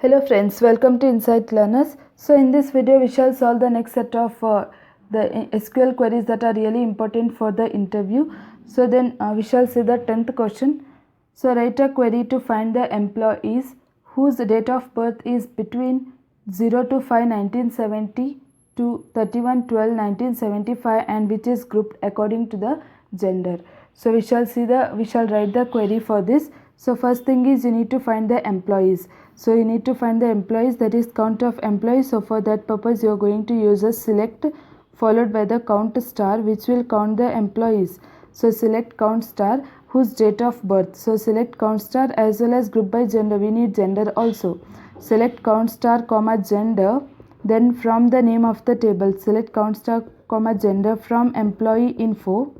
Hello friends, welcome to Insight Learners. So in this video we shall solve the next set of the SQL queries that are really important for the interview. So then we shall see the 10th question. So write a query to find the employees whose date of birth is between 0 to 5 1970 to 31 12 1975 and which is grouped according to the gender. So we shall write the query for this. So first thing is you need to find the employees. So you need to find the employees, that is count of employees. So for that purpose you are going to use a select followed by the count star which will count the employees. So select count star whose date of birth. So select count star as well as group by gender. We need gender also. Select count star comma gender. Then from the name of the table select count star comma gender from employee info.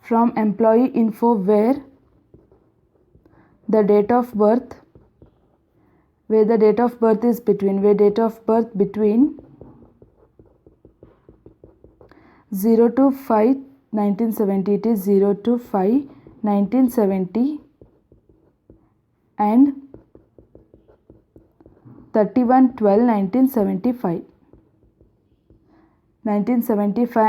From employee info where the date of birth is between 0 to 5 1970, it is 0 to 5 1970 and 31 12 1975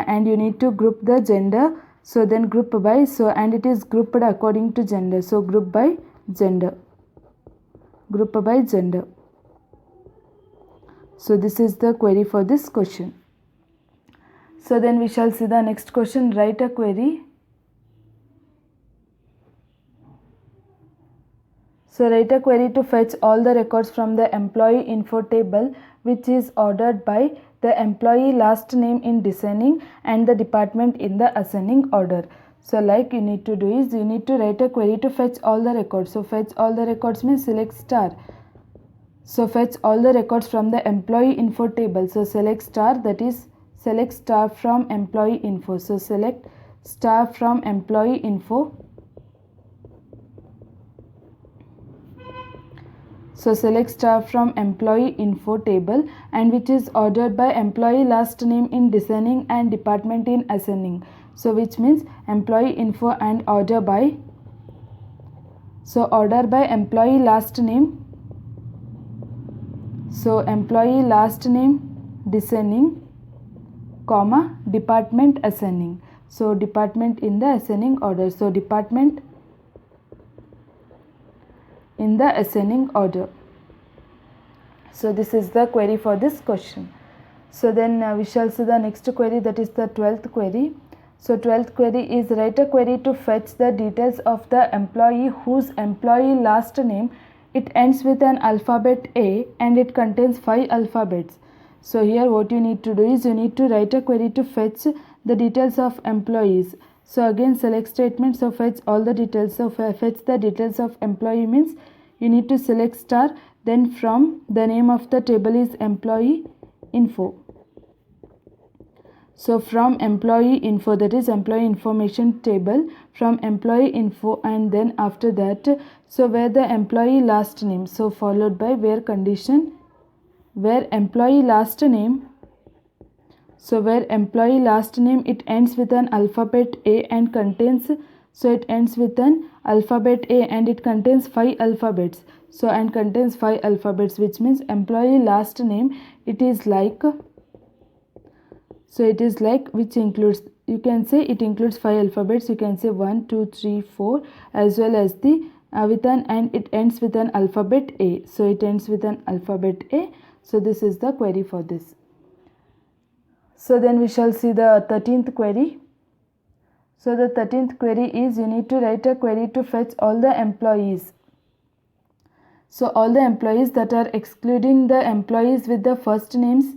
and you need to group the gender. So then group by, so and it is grouped according to gender. So group by gender. So this is the query for this question. So then we shall see the next question. Write a query. So write a query to fetch all the records from the employee info table which is ordered by the employee last name in descending and the department in the ascending order. So like you need to do is you need to write a query to fetch all the records. So fetch all the records means select star. So fetch all the records from the employee info table. So select star, that is select star from employee info. So select star from employee info. So select star from employee info table and which is ordered by employee last name in descending and department in ascending. So which means employee info and order by. So order by employee last name. So employee last name descending, comma department ascending. So department in the ascending order. So department in the ascending order. So this is the query for this question. So then we shall see the next query, that is the 12th query. So 12th query is write a query to fetch the details of the employee whose employee last name it ends with an alphabet A and it contains 5 alphabets. So here what you need to do is you need to write a query to fetch the details of employees. So again select statement. So fetch all the details. So fetch the details of employee means you need to select star, then from the name of the table is employee info. So from employee info, that is employee information table, from employee info and then after that so where the employee last name, so followed by where condition, where employee last name. So where employee last name it ends with an alphabet A and contains, so it ends with an alphabet A and it contains 5 alphabets. So and contains 5 alphabets, which means employee last name it is like, so it is like which includes, you can say it includes 5 alphabets. You can say 1 2 3 4 as well as the with an, and it ends with an alphabet A. So it ends with an alphabet A. So this is the query for this. So then we shall see the 13th query. So the 13th query is you need to write a query to fetch all the employees. So all the employees that are excluding the employees with the first names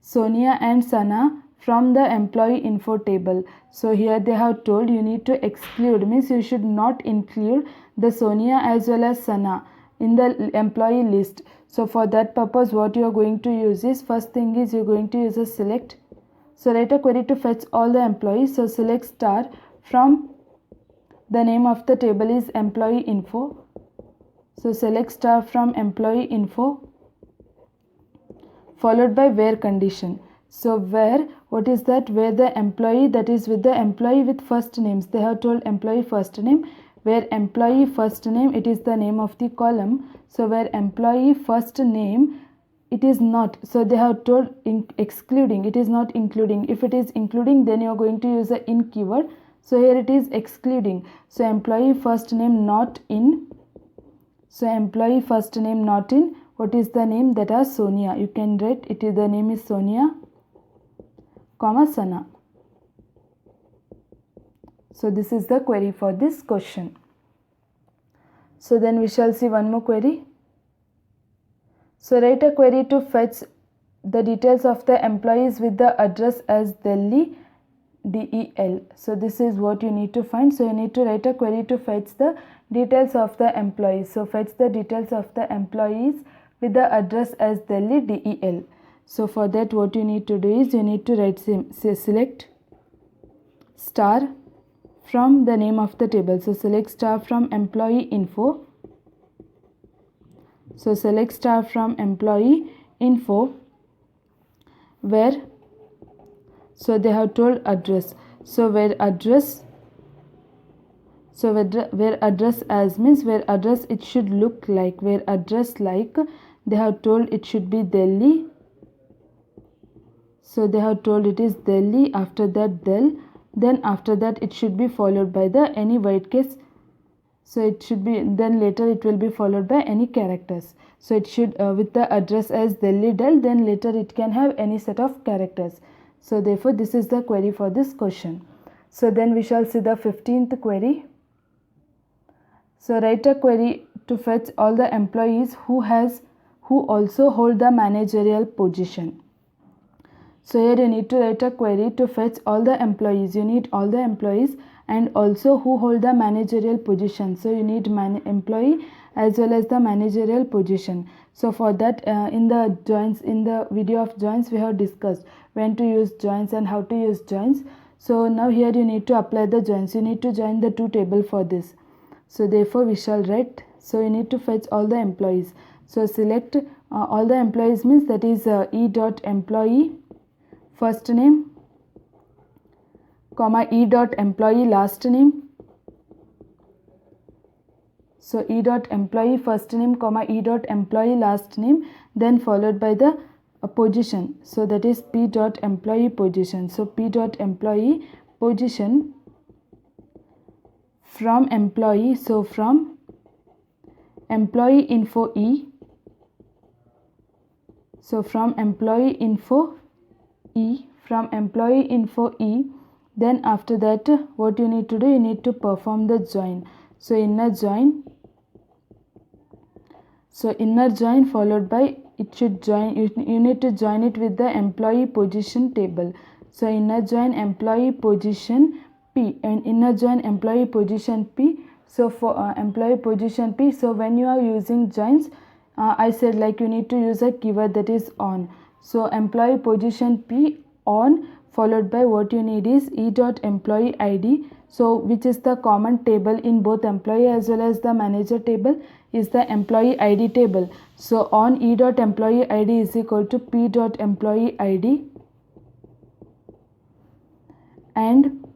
Sonia and Sana from the employee info table. So here they have told you need to exclude, means you should not include the Sonia as well as Sana in the employee list. So for that purpose what you are going to use is, first thing is you are going to use a select. So write a query to fetch all the employees. So select star from the name of the table is employee info. So select star from employee info followed by where condition. So where, what is that, where the employee, that is with the employee with first names, they have told employee first name, where employee first name, it is the name of the column. So where employee first name, it is not, so they have told excluding, it is not including. If it is including, then you are going to use the in keyword. So here it is excluding. So employee first name not in. So employee first name not in. What is the name? That is Sonia. You can write it is, the name is Sonia, comma Sana. So this is the query for this question. So then we shall see one more query. So write a query to fetch the details of the employees with the address as Delhi, DEL. So this is what you need to find. So you need to write a query to fetch the details of the employees. So fetch the details of the employees with the address as Delhi, DEL. So for that, what you need to do is you need to write, select star from the name of the table. So select star from employee info. So select star from employee info where, so they have told address. So where address, so where address as means where address it should look like, where address like they have told it should be Delhi. So they have told it is Delhi, after that Del, then after that it should be followed by the any white case. So it should be, then later it will be followed by any characters. So it should with the address as Delhi Del, then later it can have any set of characters. So therefore this is the query for this question. So then we shall see the 15th query. So write a query to fetch all the employees who also hold the managerial position. So here you need to write a query to fetch all the employees. You need all the employees and also who hold the managerial position. So you need employee as well as the managerial position. So for that in the joins, in the video of joins, we have discussed when to use joins and how to use joins. So now here you need to apply the joins. You need to join the two tables for this. So therefore we shall write, so you need to fetch all the employees. So select all the employees means that is e dot employee first name, comma e dot employee last name. So e dot employee first name, comma e dot employee last name, then followed by the position. So that is p dot employee position. So p dot employee position from employee, so from employee info E. So from employee info E, from employee info E, then after that what you need to do, you need to perform the join. So inner join, so inner join followed by, it should join, you need to join it with the employee position table. So inner join employee position P and inner join employee position P. So for employee position P, so when you are using joins, I said like you need to use a keyword that is on. So employee position P on followed by what you need is e dot employee ID. So which is the common table in both employee as well as the manager table is the employee ID table. So on e dot employee ID is equal to p dot employee ID, and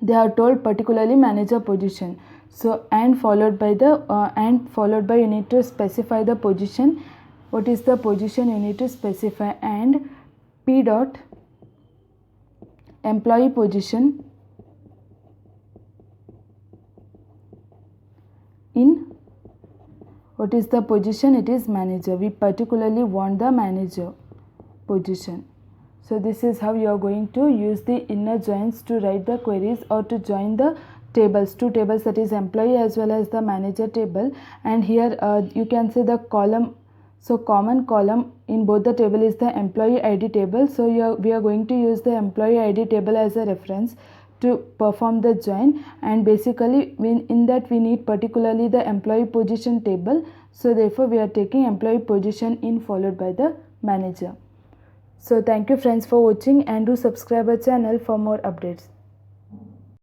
they are told particularly manager position. So and followed by the you need to specify the position. What is the position you need to specify, and p dot employee position in, what is the position? It is manager. We particularly want the manager position. So this is how you are going to use the inner joins to write the queries or to join the tables, two tables, that is employee as well as the manager table. And here you can see the column, so common column in both the table is the employee ID table. So we are going to use the employee ID table as a reference to perform the join, and basically in that we need particularly the employee position table. So therefore we are taking employee position in followed by the manager. So thank you friends for watching, and do subscribe our channel for more updates.